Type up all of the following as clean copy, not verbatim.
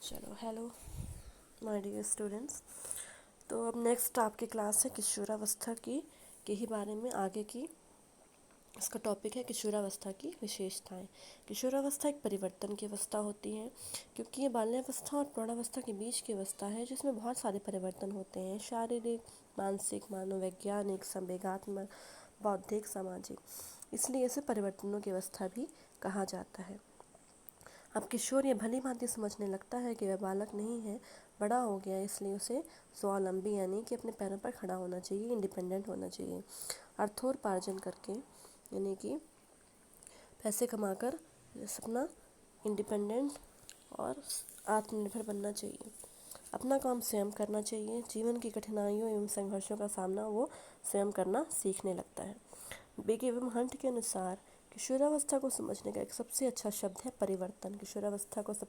चलो hello my dear students. तो अब नेक्स्ट आपकी क्लास है किशोरावस्था की के ही बारे में आगे की। इसका टॉपिक है किशोरावस्था की विशेषताएं। किशोरावस्था एक परिवर्तन की अवस्था होती है क्योंकि ये बाल्यावस्था और प्रौढ़ावस्था के बीच की अवस्था है जिसमें बहुत सारे परिवर्तन होते हैं, शारीरिक, मानसिक, मनोवैज्ञानिक, संवेगात्मक, बौद्धिक, सामाजिक। इसलिए इसे परिवर्तनों की अवस्था भी कहा जाता है। अब किशोर ये भली भांति समझने लगता है कि वह बालक नहीं है, बड़ा हो गया, इसलिए उसे स्वावलंबी यानी कि अपने पैरों पर खड़ा होना चाहिए, इंडिपेंडेंट होना चाहिए। अर्थोपार्जन करके यानी कि पैसे कमाकर अपना इंडिपेंडेंट और आत्मनिर्भर बनना चाहिए। अपना काम स्वयं करना चाहिए। जीवन की कठिनाइयों एवं संघर्षों का सामना वो स्वयं करना सीखने लगता है। बेके एवं हंट के अनुसार किशोरावस्था को समझने का एक सबसे अच्छा शब्द है परिवर्तन। किशोरावस्था को सब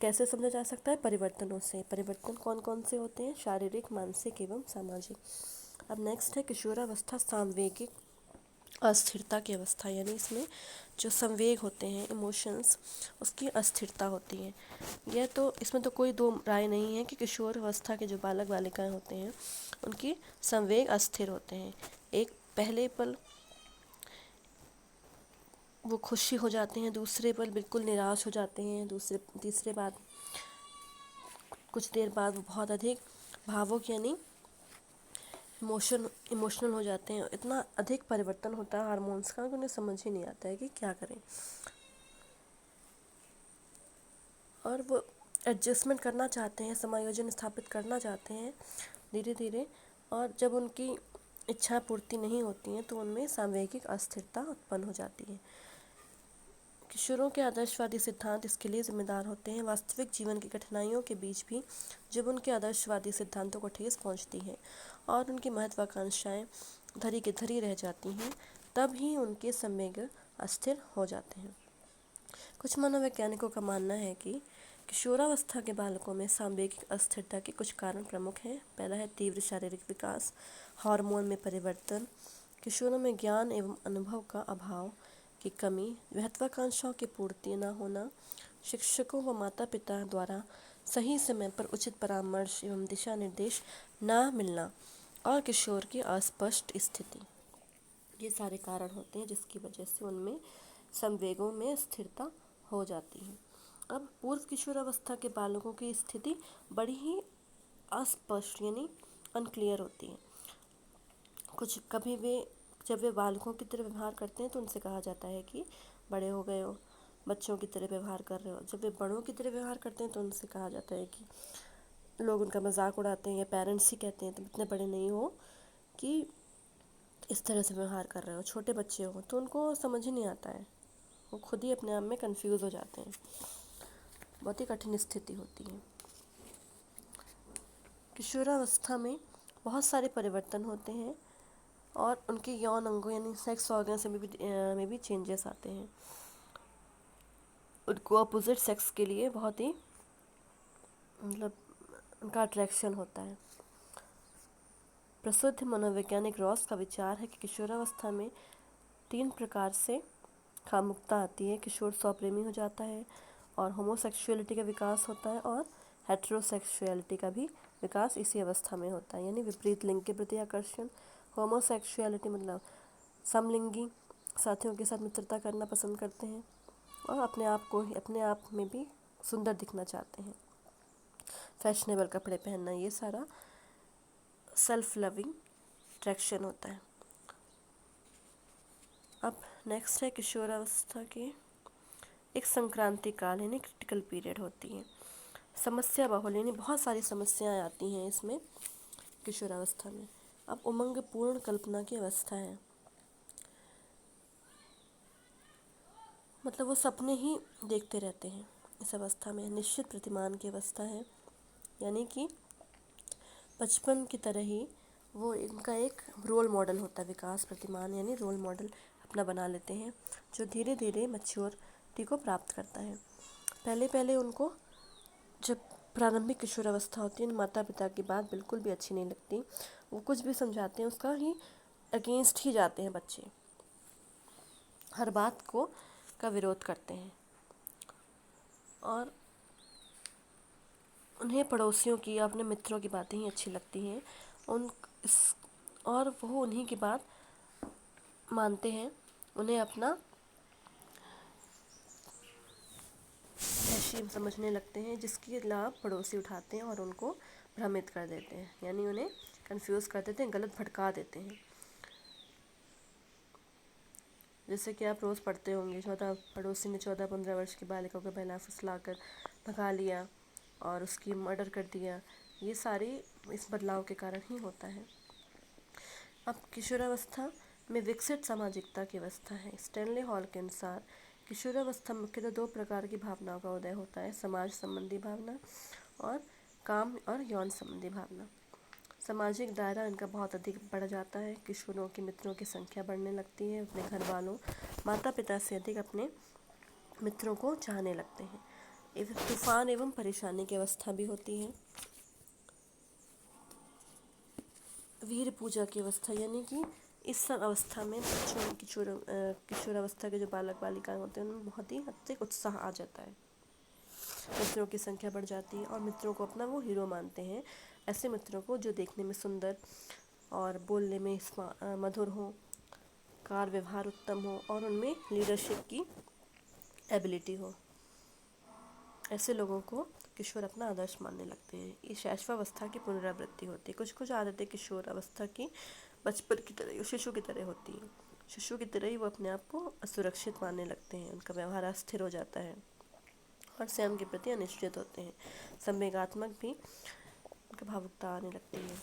कैसे समझा जा सकता है? परिवर्तनों से। परिवर्तन कौन कौन से होते हैं? शारीरिक, मानसिक एवं सामाजिक। अब नेक्स्ट है किशोरावस्था सांवेगिक अस्थिरता की अवस्था, यानी इसमें जो संवेग होते हैं, इमोशंस, उसकी अस्थिरता होती है। यह तो इसमें तो कोई दो राय नहीं है कि किशोर अवस्था के जो बालक बालिकाएं होते हैं उनकी संवेग अस्थिर होते हैं। एक पहले पल वो खुशी हो जाते हैं, दूसरे पल बिल्कुल निराश हो जाते हैं, तीसरे बाद कुछ देर बाद वो बहुत अधिक भावुक यानी इमोशनल हो जाते हैं। इतना अधिक परिवर्तन होता है हार्मोन्स का कि उन्हें समझ ही नहीं आता है कि क्या करें, और वो एडजस्टमेंट करना चाहते हैं, समायोजन स्थापित करना चाहते हैं धीरे धीरे, और जब उनकी इच्छा पूर्ति नहीं होती हैं तो उनमें सांवेगिक अस्थिरता उत्पन्न हो जाती है। किशोरों के आदर्शवादी सिद्धांत इसके लिए जिम्मेदार होते हैं। वास्तविक जीवन की कठिनाइयों के बीच भी जब उनके आदर्शवादी सिद्धांतों को ठेस पहुंचती है और उनकी महत्वाकांक्षाएं धरी की धरी रह जाती हैं, तब ही उनके संवेग अस्थिर हो जाते हैं। कुछ मनोवैज्ञानिकों का मानना है कि किशोरावस्था के बालकों में सांवेगिक अस्थिरता के कुछ कारण प्रमुख हैं। पहला है तीव्र शारीरिक विकास, हार्मोन में परिवर्तन, किशोरों में ज्ञान एवं अनुभव का अभाव की कमी, महत्वाकांक्षाओं की पूर्ति न होना, शिक्षकों व माता पिता द्वारा सही समय पर उचित परामर्श एवं दिशा निर्देश न मिलना, और किशोर की अस्पष्ट स्थिति। ये सारे कारण होते हैं जिसकी वजह से उनमें संवेगों में स्थिरता हो जाती है। अब पूर्व किशोरावस्था के बालकों की स्थिति बड़ी ही अस्पष्ट यानी अनक्लियर होती है। कुछ कभी वे जब वे बालकों की तरह व्यवहार करते हैं तो उनसे कहा जाता है कि बड़े हो गए हो, बच्चों की तरह व्यवहार कर रहे हो। जब वे बड़ों की तरह व्यवहार करते हैं तो उनसे कहा जाता है कि लोग उनका मजाक उड़ाते हैं, या पेरेंट्स ही कहते हैं तुम इतने बड़े नहीं हो कि इस तरह से व्यवहार कर रहे हो, छोटे बच्चे हो। तो उनको समझ ही नहीं आता है, वो खुद ही अपने आप में कंफ्यूज हो जाते हैं। बहुत ही कठिन स्थिति होती है। किशोरावस्था में बहुत सारे परिवर्तन होते हैं और उनके यौन अंगों यानी सेक्स ऑर्गन्स में भी चेंजेस आते हैं। उनको अपोजिट सेक्स के लिए बहुत ही मतलब उनका अट्रैक्शन होता है। प्रसिद्ध मनोवैज्ञानिक रॉस का विचार है कि किशोरावस्था में 3 प्रकार से कामुकता आती है। किशोर स्वप्रेमी हो जाता है और होमोसेक्सुअलिटी का विकास होता है, और हेट्रोसेक्सुअलिटी का भी विकास इसी अवस्था में होता है, यानी विपरीत लिंग के प्रति आकर्षण। होमोसेक्सुअलिटी मतलब समलिंगी साथियों के साथ मित्रता करना पसंद करते हैं और अपने आप में भी सुंदर दिखना चाहते हैं। फैशनेबल कपड़े पहनना, ये सारा सेल्फ लविंग अट्रैक्शन होता है। अब नेक्स्ट है किशोरावस्था के एक संक्रांति काल यानी क्रिटिकल पीरियड होती है। समस्या बहुल यानी बहुत सारी समस्याएं आती हैं इसमें किशोरावस्था में। अब उमंग पूर्ण कल्पना की अवस्था है, मतलब वो सपने ही देखते रहते हैं इस अवस्था में। निश्चित प्रतिमान की अवस्था है, यानी कि बचपन की तरह ही वो इनका एक रोल मॉडल होता है। विकास प्रतिमान यानी रोल मॉडल अपना बना लेते हैं जो धीरे धीरे मैच्योरिटी को प्राप्त करता है। पहले पहले उनको जब प्रारंभिक किशोरावस्था होती है, माता पिता की बात बिल्कुल भी अच्छी नहीं लगती। वो कुछ भी समझाते हैं उसका ही अगेंस्ट ही जाते हैं बच्चे, हर बात को का विरोध करते हैं। और उन्हें पड़ोसियों की या अपने मित्रों की बातें ही अच्छी लगती हैं। उन इस और वो उन्हीं की बात मानते हैं। उन्हें अपना हैसियत समझने लगते हैं, जिसकी लाभ पड़ोसी उठाते हैं और उनको भ्रमित कर देते हैं, यानी उन्हें कंफ्यूज कर देते हैं, गलत भटका देते हैं। जैसे कि आप रोज़ पढ़ते होंगे, 14 पड़ोसी ने 14-15 वर्ष की बालिका को बहला फुसलाकर भगा लिया और उसकी मर्डर कर दिया। ये सारी इस बदलाव के कारण ही होता है। अब किशोरावस्था में विकसित सामाजिकता की अवस्था है। स्टैनले हॉल के अनुसार किशोरावस्था में मुख्यतः 2 प्रकार की भावनाओं का उदय होता है, समाज संबंधी भावना और काम और यौन संबंधी भावना। सामाजिक दायरा इनका बहुत अधिक बढ़ जाता है। किशोरों के मित्रों की संख्या बढ़ने लगती है। अपने घर वालों, माता पिता से अधिक अपने मित्रों को चाहने लगते हैं। तूफान एवं परेशानी की अवस्था भी होती है। वीर पूजा की अवस्था, यानी कि इस सब अवस्था में बच्चों किशोरावस्था के जो बालक बालिकाएं होते हैं उनमें बहुत ही अधिक उत्साह आ जाता है। मित्रों की संख्या बढ़ जाती है और मित्रों को अपना वो हीरो मानते हैं। ऐसे मित्रों को जो देखने में सुंदर और बोलने में मधुर हो, कार व्यवहार उत्तम हो और उनमें लीडरशिप की एबिलिटी हो। ऐसे लोगों को किशोर अपना आदर्श मानने लगते हैं। ये शैशवावस्था की पुनरावृत्ति होती है। कुछ कुछ आदतें किशोर अवस्था की बचपन की तरह, शिशु की तरह होती है। शिशु की तरह ही वो अपने आप को असुरक्षित मानने लगते हैं। उनका व्यवहार अस्थिर हो जाता है और स्वयं के प्रति अनिश्चित होते हैं। संवेगात्मक भी उनका भावुकता आने लगती है।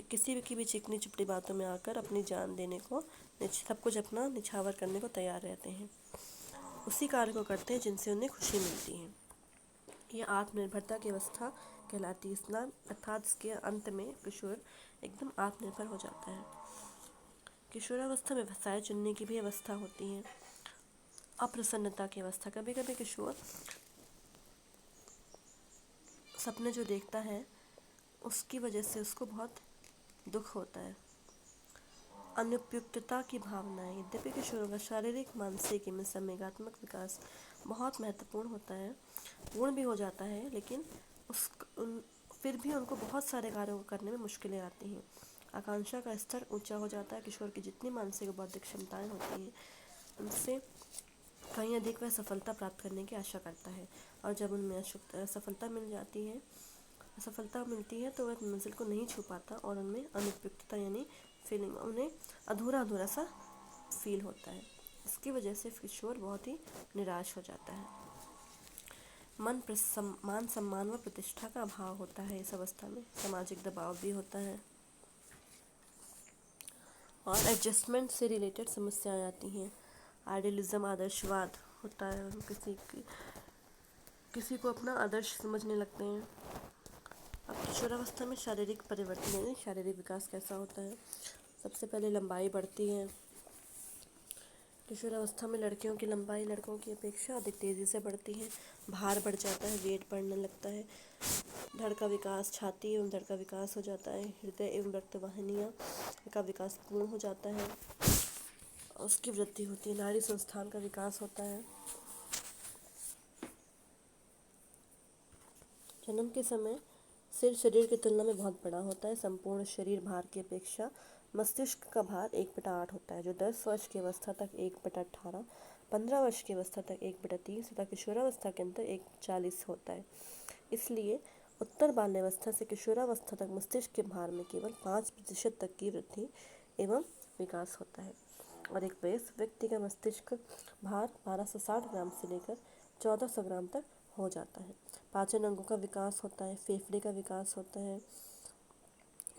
किसी की भी चिकनी चुपड़ी बातों में आकर अपनी जान देने को, सब कुछ अपना निछावर करने को तैयार रहते हैं। उसी कार्य को करते हैं जिनसे उन्हें खुशी मिलती है। यह आत्मनिर्भरता की अवस्था कहलाती है। स्नान अर्थात इसके अंत में किशोर एकदम आत्मनिर्भर हो जाता है। किशोरावस्था में व्यवसाय चुनने की भी अवस्था होती है। अप्रसन्नता की अवस्था, कभी कभी किशोर सपने जो देखता है उसकी वजह से उसको बहुत दुख होता है। अनुपयुक्तता की भावनाएं, यद्यपि किशोरों का शारीरिक, मानसिक एवं संवेगात्मक विकास बहुत महत्वपूर्ण होता है, पूर्ण भी हो जाता है, लेकिन फिर भी उनको बहुत सारे कार्यों को करने में मुश्किलें आती हैं। आकांक्षा का स्तर ऊंचा हो जाता है। किशोर की जितनी मानसिक और बौद्धिक क्षमताएं होती हैं उनसे कहीं अधिक वह सफलता प्राप्त करने की आशा करता है, और जब उनमें सफलता मिलती है तो वह मंजिल को नहीं छू पाता और उनमें अनुपयुक्तता यानी फीलिंग, उन्हें अधूरा अधूरा सा फील होता है। इसकी वजह से किशोर बहुत ही निराश हो जाता है। मान सम्मान व प्रतिष्ठा का अभाव होता है इस अवस्था में। सामाजिक दबाव भी होता है और एडजस्टमेंट से रिलेटेड समस्याएं आती हैं। आइडियलिज्म, आदर्शवाद होता है। किसी को अपना आदर्श समझने लगते हैं। अब किशोरावस्था में शारीरिक परिवर्तन यानी शारीरिक विकास कैसा होता है। सबसे पहले लंबाई बढ़ती है। किशोरावस्था में लड़कियों की लंबाई लड़कों की अपेक्षा अधिक तेज़ी से बढ़ती है। भार बढ़ जाता है, वेट बढ़ने लगता है। धड़ का विकास, छाती एवं धड़ का विकास हो जाता है। हृदय एवं रक्तवाहिनियाँ का विकास पूर्ण हो जाता है, उसकी वृद्धि होती है। नाड़ी संस्थान का विकास होता है। जन्म के समय सिर शरीर की तुलना में बहुत बड़ा होता है। संपूर्ण शरीर भार की अपेक्षा मस्तिष्क का भार 1/8 होता है, जो 10 वर्ष की अवस्था तक 1/18, 15 वर्ष की अवस्था तक 1/30 तथा किशोरावस्था के अंतर 1/40 होता है। इसलिए उत्तर बाल्यावस्था से किशोरावस्था तक मस्तिष्क के भार में केवल 5% तक की वृद्धि एवं विकास होता है, और एक वयस्क व्यक्ति का मस्तिष्क भार 1260 ग्राम से लेकर 1400 ग्राम तक हो जाता है। पाचन अंगों का विकास होता है। फेफड़े का विकास होता है।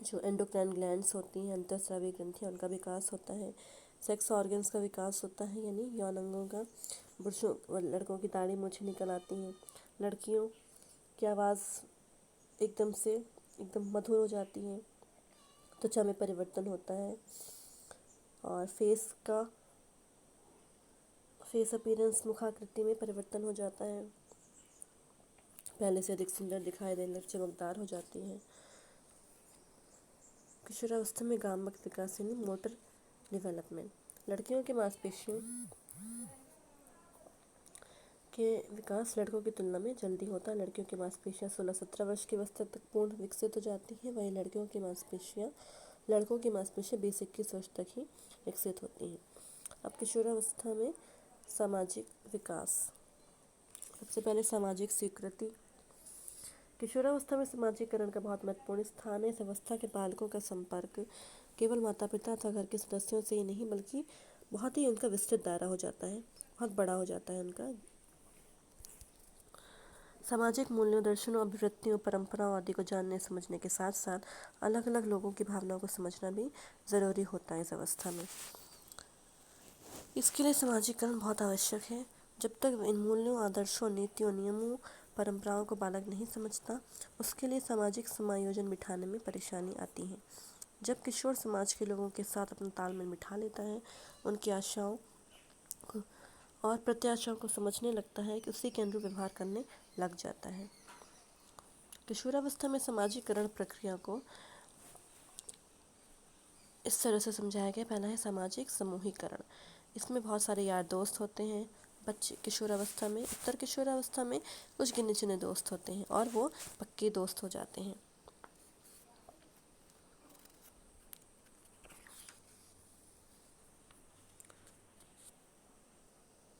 जो एंडोक्राइन ग्लैंड्स होती हैं, अंतःस्रावी ग्रंथियाँ, उनका विकास होता है। सेक्स ऑर्गन्स का विकास होता है, यानी यौन अंगों का। पुरुषों लड़कों की दाढ़ी मूछें निकल आती हैं। लड़कियों की आवाज़ एकदम मधुर हो जाती है। त्वचा में परिवर्तन होता है और फेस अपीयरेंस, मुखाकृति में परिवर्तन हो जाता है। पहले से अधिक सुंदर दिखाई देने, चमकदार हो जाती है। किशोरावस्था में गामक विकास यानी मोटर डेवलपमेंट। लड़कियों की मांसपेशियों के विकास लड़कों की तुलना में जल्दी होता है। लड़कियों की मांसपेशियां 16-17 वर्ष की अवस्था तक पूर्ण विकसित हो जाती हैं, वहीं लड़कों की मांसपेशियां 20-21 वर्ष तक ही विकसित होती हैं। अब किशोरावस्था में सामाजिक विकास। सबसे पहले सामाजिक स्वीकृति। किशोरावस्था में समाजीकरण का बहुत महत्वपूर्ण स्थान है। इस अवस्था के बालकों का संपर्क केवल माता पिता अथवा घर के सदस्यों से ही नहीं बल्कि बहुत ही उनका विस्तृत दायरा हो जाता है, बहुत बड़ा हो जाता है उनका। सामाजिक मूल्यों, दर्शनों, अभिवृत्तियों, परंपराओं आदि को जानने समझने के साथ साथ अलग अलग लोगों की भावनाओं को समझना भी ज़रूरी होता है इस अवस्था में। इसके लिए समाजीकरण बहुत आवश्यक है। जब तक इन मूल्यों, आदर्शों, नीतियों, नियमों, परंपराओं को बालक नहीं समझता, उसके लिए सामाजिक समायोजन बिठाने में परेशानी आती है। जब किशोर समाज के लोगों के साथ अपना तालमेल बिठा लेता है, उनकी आशाओं और प्रत्याशाओं को समझने लगता है कि उसी के अनुरूप व्यवहार करने लग जाता है। किशोरावस्था में समाजीकरण प्रक्रिया को इस तरह से समझाया गया। पहला है सामाजिक समूहीकरण। इसमें बहुत सारे यार दोस्त होते हैं। बच्चे किशोरावस्था में, उत्तर किशोरावस्था में कुछ गिने चुने दोस्त होते हैं और वो पक्के दोस्त हो जाते हैं।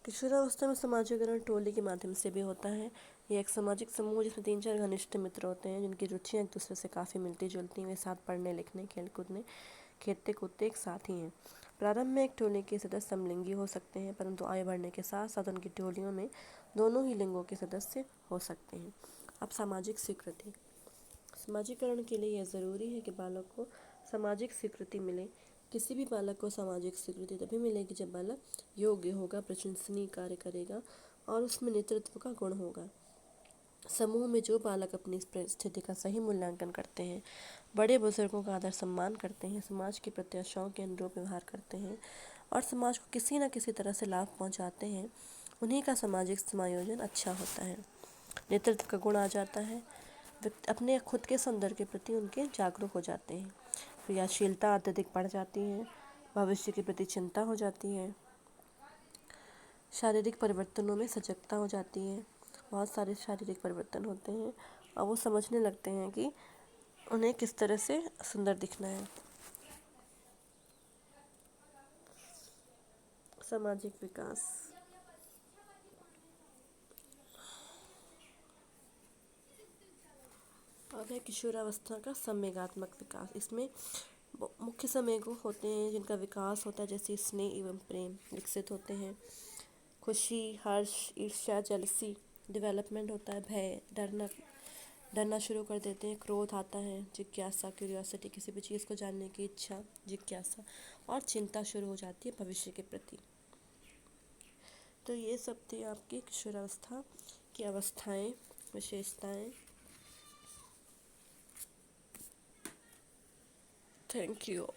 किशोरावस्था में समाजीकरण टोली के माध्यम से भी होता है। यह एक सामाजिक समूह जिसमें 3-4 घनिष्ठ मित्र होते हैं जिनकी रुचियाँ एक दूसरे से काफ़ी मिलती जुलती हैं। वे साथ पढ़ने लिखने, खेल कूदने, खेलते कूदते एक साथ ही हैं। प्रारंभ में एक टोली के सदस्य समलिंगी हो सकते हैं, परंतु आयु बढ़ने के साथ साथ उनकी टोलियों में दोनों ही लिंगों के सदस्य हो सकते हैं। अब सामाजिक स्वीकृति। समाजीकरण के लिए यह ज़रूरी है कि बालक को सामाजिक स्वीकृति मिले। किसी भी बालक को सामाजिक स्वीकृति तभी मिलेगी जब बालक योग्य होगा, प्रशंसनीय कार्य करेगा और उसमें नेतृत्व का गुण होगा। समूह में जो बालक अपनी स्थिति का सही मूल्यांकन करते हैं, बड़े बुजुर्गों का आदर सम्मान करते हैं, समाज की प्रत्याशाओं के अनुरूप व्यवहार करते हैं और समाज को किसी न किसी तरह से लाभ पहुंचाते हैं, उन्हीं का सामाजिक समायोजन अच्छा होता है। नेतृत्व का गुण आ जाता है। अपने खुद के सौंदर्य के प्रति उनके जागरूक हो जाते हैं। क्रियाशीलता अत्यधिक बढ़ जाती है। भविष्य के प्रति चिंता हो जाती है। शारीरिक परिवर्तनों में सजगता हो जाती है। बहुत सारे शारीरिक परिवर्तन होते हैं और वो समझने लगते हैं कि उन्हें किस तरह से सुंदर दिखना है। सामाजिक विकास। अब है किशोरावस्था का संवेगात्मक विकास। इसमें मुख्य संवेग होते हैं जिनका विकास होता है, जैसे स्नेह एवं प्रेम विकसित होते हैं। खुशी, हर्ष, ईर्ष्या, जेलसी डेवलपमेंट होता है। भय, डरना शुरू कर देते हैं। क्रोध आता है। जिज्ञासा, क्यूरियोसिटी, किसी भी चीज़ को जानने की इच्छा, जिज्ञासा और चिंता शुरू हो जाती है भविष्य के प्रति। तो ये सब थी आपकी किशोरावस्था की अवस्थाएं, विशेषताएं। Thank you.